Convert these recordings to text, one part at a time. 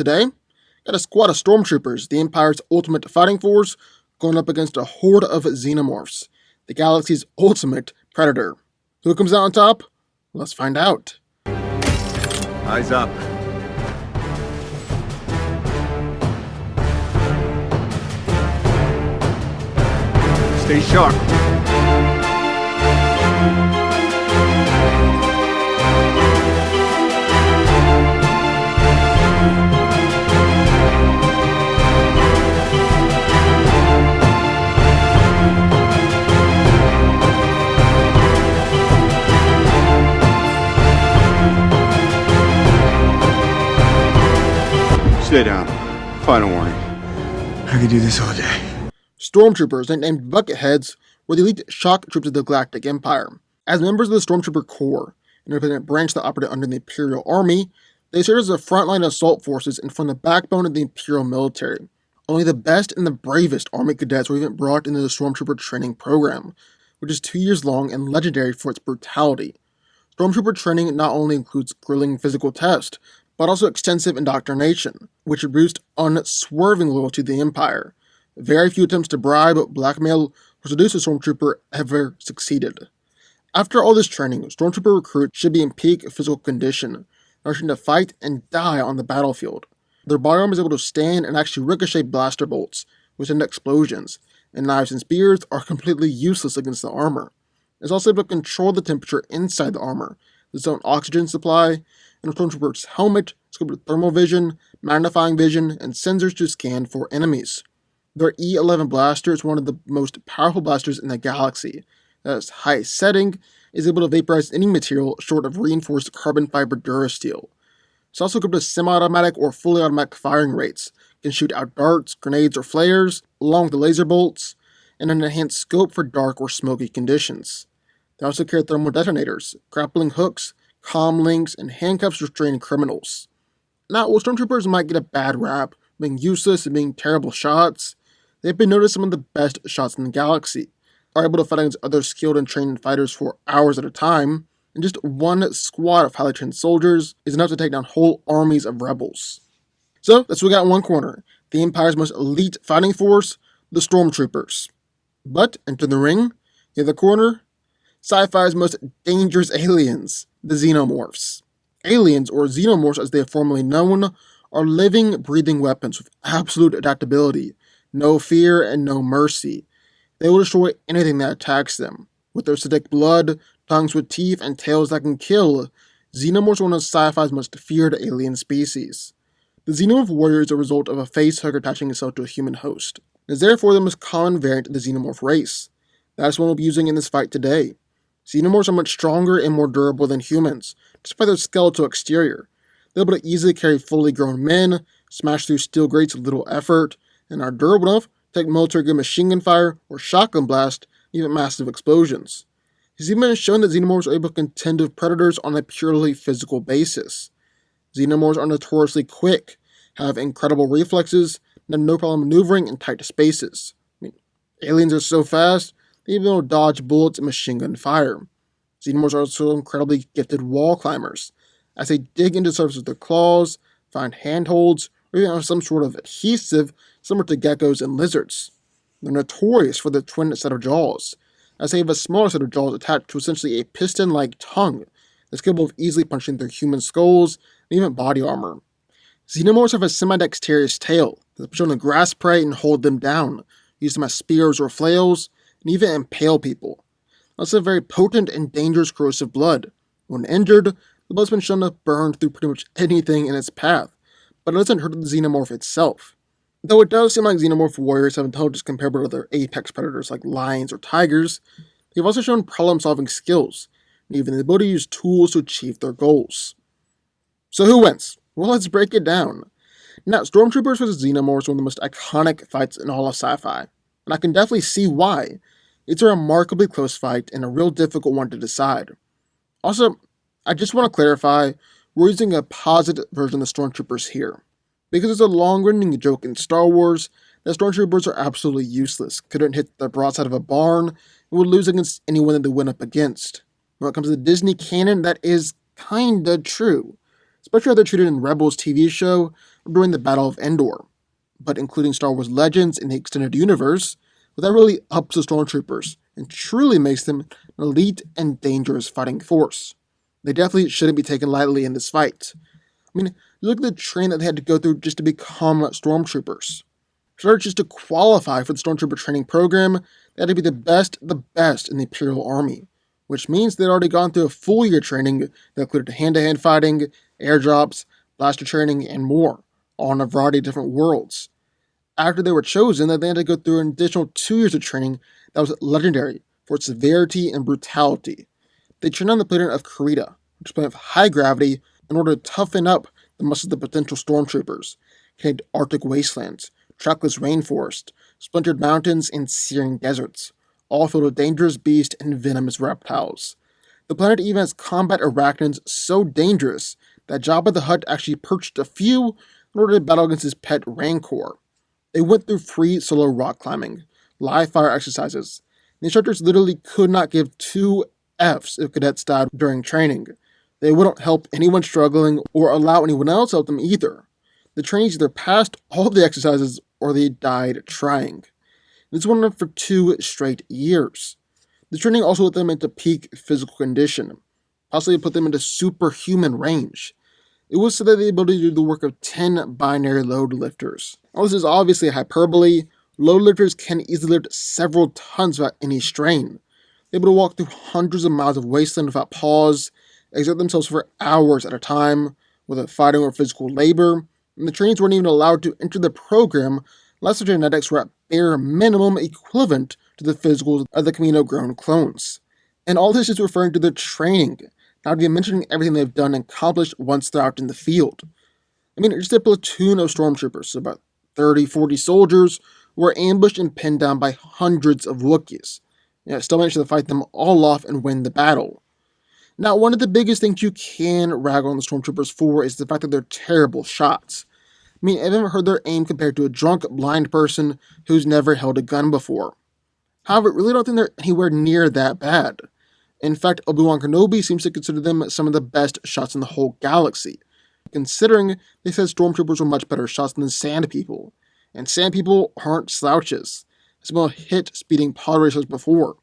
Today, got a squad of Stormtroopers, the Empire's ultimate fighting force, going up against a horde of Xenomorphs, the galaxy's ultimate predator. Who comes out on top? Let's find out. Eyes up. Stay sharp. Stay down. Final warning. I could do this all day. Stormtroopers, nicknamed Bucketheads, were the elite shock troops of the Galactic Empire. As members of the Stormtrooper Corps, an independent branch that operated under the Imperial Army, they served as the frontline assault forces and formed the backbone of the Imperial military. Only the best and the bravest Army cadets were even brought into the Stormtrooper training program, which is 2 years long and legendary for its brutality. Stormtrooper training not only includes grueling physical tests, but also extensive indoctrination, which would boost unswerving loyalty to the Empire. Very few attempts to bribe, blackmail, or seduce a Stormtrooper ever succeeded. After all this training, Stormtrooper recruits should be in peak physical condition, rushing to fight and die on the battlefield. Their body armor is able to stand and actually ricochet blaster bolts, which send explosions, and knives and spears are completely useless against the armor. It's also able to control the temperature inside the armor, its own oxygen supply, and a Stormtrooper's helmet is equipped with thermal vision, magnifying vision, and sensors to scan for enemies. Their E-11 blaster is one of the most powerful blasters in the galaxy. At its highest setting, is able to vaporize any material short of reinforced carbon fiber durasteel. It's also equipped with semi-automatic or fully automatic firing rates, can shoot out darts, grenades, or flares, along with the laser bolts, and an enhanced scope for dark or smoky conditions. They also carry thermal detonators, grappling hooks, comm links, and handcuffs to restrain criminals. Now, while Stormtroopers might get a bad rap, being useless and being terrible shots, they've been noticed some of the best shots in the galaxy, are able to fight against other skilled and trained fighters for hours at a time, and just one squad of highly trained soldiers is enough to take down whole armies of rebels. So, that's what we got in one corner, the Empire's most elite fighting force, the Stormtroopers. But, enter the ring, the other corner, sci-fi's most dangerous aliens, the Xenomorphs. Aliens, or Xenomorphs as they are formerly known, are living, breathing weapons with absolute adaptability, no fear and no mercy. They will destroy anything that attacks them. With their acidic blood, tongues with teeth, and tails that can kill, Xenomorphs are one of sci-fi's most feared alien species. The Xenomorph warrior is a result of a facehugger attaching itself to a human host. It is therefore the most common variant of the Xenomorph race. That is what we'll be using in this fight today. Xenomorphs are much stronger and more durable than humans, despite their skeletal exterior. They're able to easily carry fully grown men, smash through steel grates with little effort, and are durable enough to take military-grade machine gun fire or shotgun blast, even massive explosions. It's even shown that Xenomorphs are able to contend with predators on a purely physical basis. Xenomorphs are notoriously quick, have incredible reflexes, and have no problem maneuvering in tight spaces. Aliens are so fast, they even able to dodge bullets and machine gun fire. Xenomorphs are also incredibly gifted wall climbers, as they dig into the surface with their claws, find handholds, or even have some sort of adhesive similar to geckos and lizards. They're notorious for their twin set of jaws, as they have a smaller set of jaws attached to essentially a piston-like tongue that's capable of easily punching through human skulls and even body armor. Xenomorphs have a semi-dexterous tail that push on the grass prey and hold them down, use them as spears or flails, and even impale people. Also have very potent and dangerous corrosive blood. When injured, the blood's been shown to burn through pretty much anything in its path, but it doesn't hurt the Xenomorph itself. Though it does seem like Xenomorph warriors have intelligence comparable to other apex predators like lions or tigers, they've also shown problem-solving skills, and even the ability to use tools to achieve their goals. So who wins? Well, let's break it down. Now, Stormtroopers vs. Xenomorphs are one of the most iconic fights in all of sci-fi, and I can definitely see why. It's a remarkably close fight and a real difficult one to decide. Also, I just want to clarify, we're using a positive version of the Stormtroopers here, because it's a long-running joke in Star Wars that Stormtroopers are absolutely useless, couldn't hit the broadside of a barn, and would lose against anyone that they went up against. When it comes to the Disney canon, that is kinda true, especially how they're treated in Rebels TV show, during the Battle of Endor. But including Star Wars Legends in the extended universe, well, that really ups the Stormtroopers and truly makes them an elite and dangerous fighting force. They definitely shouldn't be taken lightly in this fight. I mean, you look at the training that they had to go through just to become Stormtroopers. So just to qualify for the Stormtrooper training program, they had to be the best in the Imperial Army, which means they'd already gone through a full year training that included hand-to-hand fighting, airdrops, blaster training, and more, all in a variety of different worlds. After they were chosen, they had to go through an additional 2 years of training that was legendary for its severity and brutality. They trained on the planet of Karita, which is a planet of high gravity, in order to toughen up the muscles of the potential Stormtroopers, carried Arctic wastelands, trackless rainforest, splintered mountains, and searing deserts, all filled with dangerous beasts and venomous reptiles. The planet even has combat arachnids so dangerous that Jabba the Hutt actually purchased a few in order to battle against his pet Rancor. They went through free solo rock climbing, live fire exercises. The instructors literally could not give two Fs if cadets died during training. They wouldn't help anyone struggling or allow anyone else to help them either. The trainees either passed all of the exercises or they died trying. This went on for 2 straight years. The training also put them into peak physical condition, possibly put them into superhuman range. It was said that the ability to do the work of 10 binary load lifters. Now, this is obviously hyperbole. Load lifters can easily lift several tons without any strain. They're able to walk through hundreds of miles of wasteland without pause, exert themselves for hours at a time, without fighting or physical labor, and the trainees weren't even allowed to enter the program unless their genetics were at bare minimum equivalent to the physicals of the Camino-grown clones. And all this is referring to their training, not even mentioning everything they've done and accomplished once they're out in the field. I mean, just a platoon of stormtroopers, so about 30-40 soldiers, were ambushed and pinned down by hundreds of Wookiees. Still managed to fight them all off and win the battle. Now, one of the biggest things you can rag on the Stormtroopers for is the fact that they're terrible shots. I mean, I've never heard their aim compared to a drunk, blind person who's never held a gun before. However, I really don't think they're anywhere near that bad. In fact, Obi-Wan Kenobi seems to consider them some of the best shots in the whole galaxy, considering they said Stormtroopers were much better shots than Sand People. And Sand People aren't slouches. It's been hit speeding pod racers before.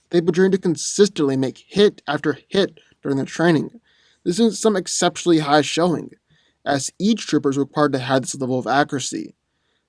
They've been trained to consistently make hit after hit during their training. This is some exceptionally high showing, as each trooper is required to have this level of accuracy.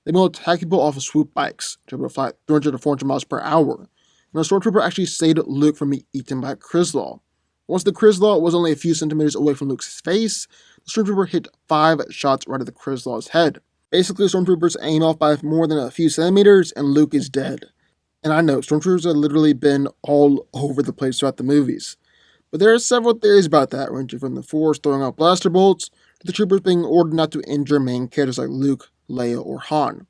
They will attack people off of swoop bikes, to be able to fly 300 to 400 miles per hour, and a stormtrooper actually saved Luke from being eaten by a Krislaw. Once the Krislaw was only a few centimeters away from Luke's face, the stormtrooper hit 5 shots right at the Krislaw's head. Basically, stormtroopers aim off by more than a few centimeters, and Luke is dead. And I know, stormtroopers have literally been all over the place throughout the movies. But there are several theories about that, ranging from the Force throwing out blaster bolts, to the troopers being ordered not to injure main characters like Luke, Leia, or Han.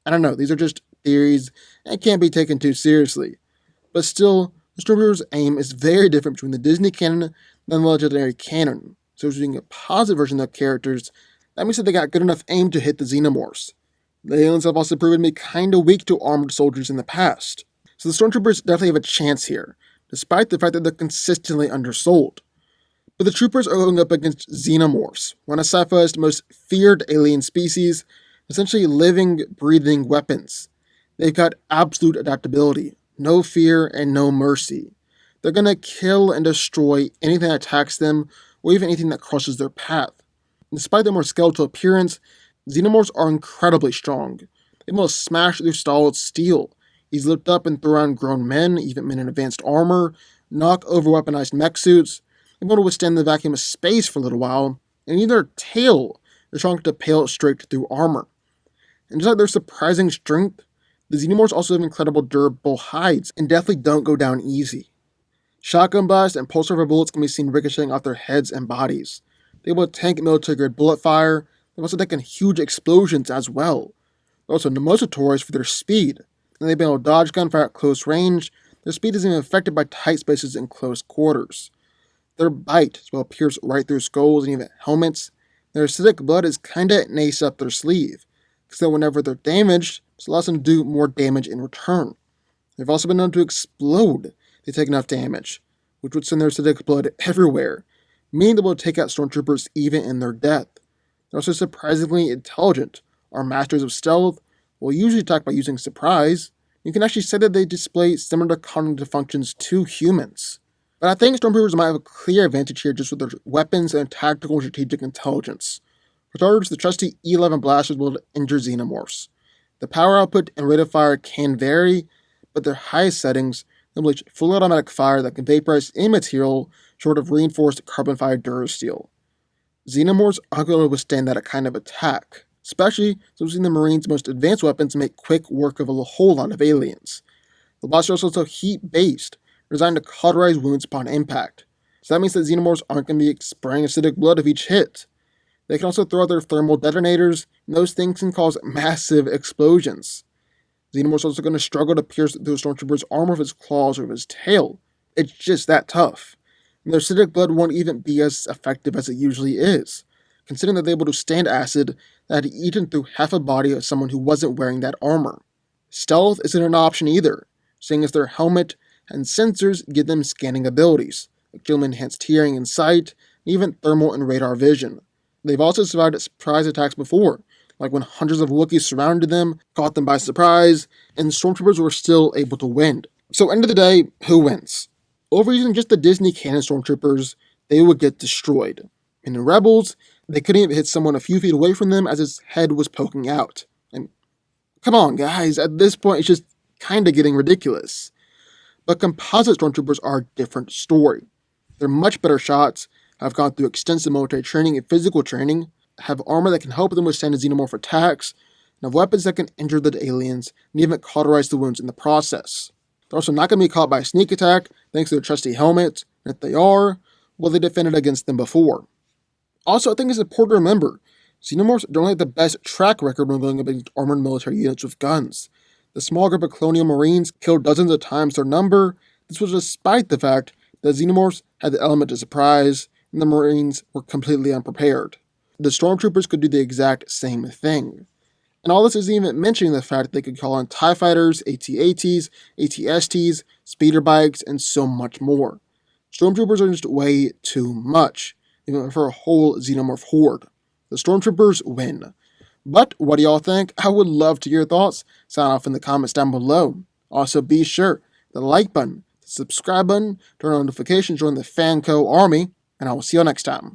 I don't know, these are just theories, and can't be taken too seriously. But still, the stormtroopers' aim is very different between the Disney canon than the legendary canon. So using a positive version of the characters, that means that they got good enough aim to hit the Xenomorphs. The aliens have also proven to be kinda weak to armored soldiers in the past. So the Stormtroopers definitely have a chance here, despite the fact that they're consistently undersold. But the troopers are going up against Xenomorphs, one of sci-fi's most feared alien species, essentially living, breathing weapons. They've got absolute adaptability, no fear, and no mercy. They're gonna kill and destroy anything that attacks them, or even anything that crosses their path. And despite their more skeletal appearance, Xenomorphs are incredibly strong. They will smash through solid steel. He's lift up and throw around grown men, even men in advanced armor, knock over weaponized mech suits, able to withstand the vacuum of space for a little while, and even their tail is strong to pale straight through armor. And just like their surprising strength, the Xenomorphs also have incredible durable hides and definitely don't go down easy. Shotgun blasts and pulse rifle bullets can be seen ricocheting off their heads and bodies. They will tank military-grade bullet fire. They've also taken huge explosions as well. They're also notorious for their speed, and they've been able to dodge gunfire at close range. Their speed isn't even affected by tight spaces in close quarters. Their bite as well pierce right through skulls and even helmets. Their acidic blood is kinda nice up their sleeve, because whenever they're damaged, it allows them to do more damage in return. They've also been known to explode if they take enough damage, which would send their acidic blood everywhere, meaning they will take out stormtroopers even in their death. They're also surprisingly intelligent, are masters of stealth, will usually attack by using surprise. You can actually say that they display similar cognitive functions to humans. But I think Stormtroopers might have a clear advantage here just with their weapons and tactical and strategic intelligence. For starters, the trusty E11 blasters will injure Xenomorphs. The power output and rate of fire can vary, but their highest settings unleash fully automatic fire that can vaporize any material short of reinforced carbon fiber durasteel. Xenomorphs aren't going to withstand that kind of attack, especially since the Marines' most advanced weapons make quick work of a whole lot of aliens. The blasters are also heat-based, designed to cauterize wounds upon impact, so that means that Xenomorphs aren't going to be spraying acidic blood of each hit. They can also throw out their thermal detonators, and those things can cause massive explosions. Xenomorph's also going to struggle to pierce through Stormtrooper's armor with his claws or with his tail. It's just that tough. And their acidic blood won't even be as effective as it usually is, considering that they're able to stand acid that had eaten through half a body of someone who wasn't wearing that armor. Stealth isn't an option either, seeing as their helmet and sensors give them scanning abilities, like giving them enhanced hearing and sight, and even thermal and radar vision. They've also survived surprise attacks before, like when hundreds of Wookiees surrounded them, caught them by surprise, and Stormtroopers were still able to win. So end of the day, who wins? Over using just the Disney canon Stormtroopers, they would get destroyed. And in Rebels, they couldn't even hit someone a few feet away from them as his head was poking out. And come on guys, at this point it's just kinda getting ridiculous. But composite Stormtroopers are a different story. They're much better shots, have gone through extensive military training and physical training, have armor that can help them withstand Xenomorph attacks, and have weapons that can injure the aliens and even cauterize the wounds in the process. They're also not going to be caught by a sneak attack thanks to their trusty helmets, and if they are, well, they defended against them before. Also, I think it's important to remember, Xenomorphs don't have the best track record when going against armored military units with guns. The small group of colonial marines killed dozens of times their number. This was despite the fact that Xenomorphs had the element of surprise, and the marines were completely unprepared. The Stormtroopers could do the exact same thing. And all this isn't even mentioning the fact that they could call on TIE fighters, AT-ATs, AT-STs, speeder bikes, and so much more. Stormtroopers are just way too much, even for a whole Xenomorph horde. The Stormtroopers win. But what do y'all think? I would love to hear your thoughts. Sound off in the comments down below. Also be sure the like button, the subscribe button, turn on notifications, join the Fanco army, and I will see you next time.